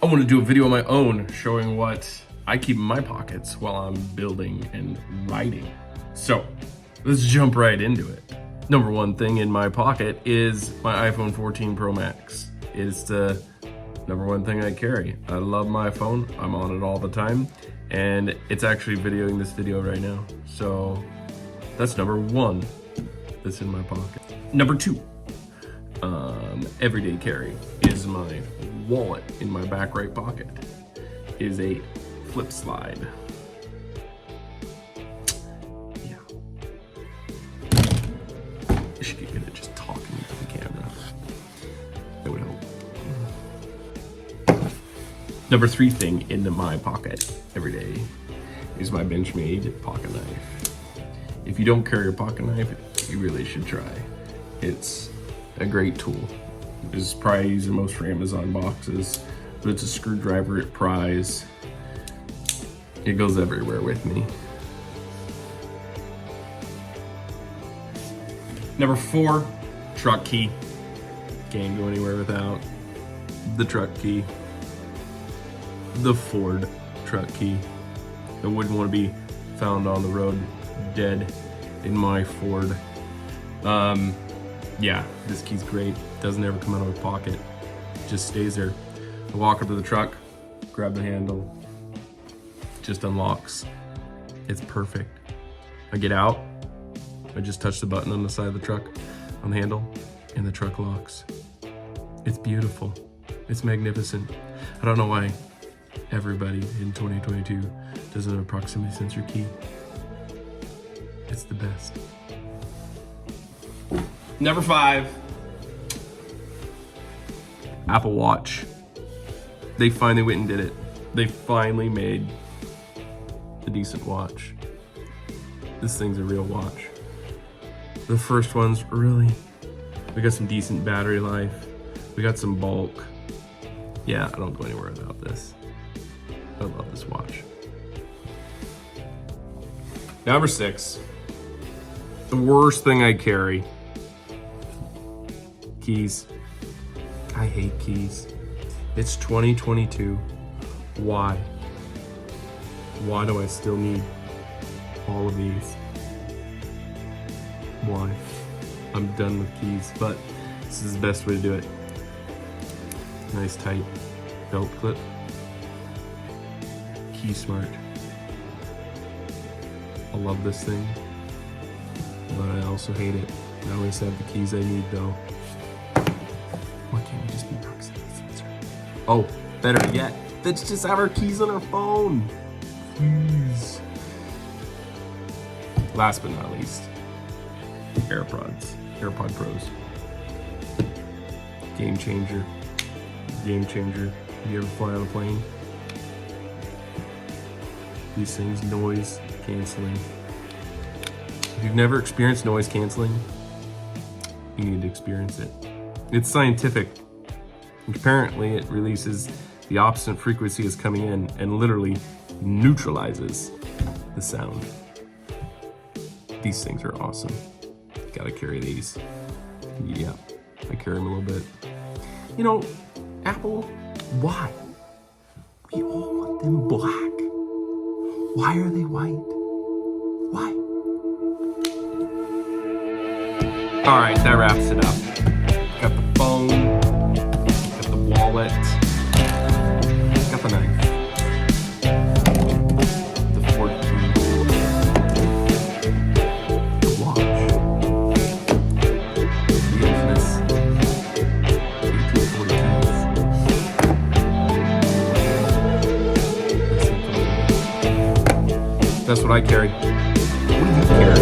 want to do a video of my own showing what I keep in my pockets while I'm building and writing. So let's jump right into it. Number one thing in my pocket is my iPhone 14 Pro Max. It's the number one thing I carry. I love my phone. I'm on it all the time. And it's actually videoing this video right now. So that's number one that's in my pocket. Number two, everyday carry is my wallet in my back right pocket. Is a flip slide. Yeah. I should get good at just talking to the camera. That would help. Number three thing in my pocket every day is my Benchmade pocket knife. If you don't carry a pocket knife, you really should try. It's a great tool. It's probably used the most for Amazon boxes, but it's a screwdriver, it pries. It goes everywhere with me. Number four, truck key. Can't go anywhere without the truck key. The Ford truck key. I wouldn't want to be found on the road dead in my Ford. Yeah, this key's great. Doesn't ever come out of my pocket. It just stays there. I walk up to the truck, grab the handle, just unlocks. It's perfect. I get out, I just touch the button on the side of the truck, on the handle, and the truck locks. It's beautiful. It's magnificent. I don't know why everybody in 2022 doesn't have a proximity sensor key. It's the best. Number five, Apple Watch. They finally went and did it. They finally made a decent watch. This thing's a real watch. The first ones, really, we got some decent battery life. We got some bulk. Yeah, I don't go anywhere without this. I love this watch. Number six, the worst thing I carry. Keys. I hate keys. It's 2022. Why? Why do I still need all of these? Why? I'm done with keys, but this is the best way to do it. Nice tight belt clip. Key smart. I love this thing, but I also hate it. I always have the keys I need though. Why can't we just be proximity sensor? Oh, better yet, let's just have our keys on our phone. Please. Last but not least, AirPod Pros. Game changer. Game changer. You ever fly on a plane? These things, noise canceling. If you've never experienced noise canceling, you need to experience it. It's scientific. Apparently, it releases the opposite frequency is coming in and literally neutralizes the sound. These things are awesome. Gotta carry these. Yeah, I carry them a little bit. You know, Apple, why? We all want them black. Why are they white? Why? All right, that wraps it up. Got the phone, got the wallet, got the knife, the Ford key, the watch, the infamous 1840 keys. That's what I carry. What do you carry?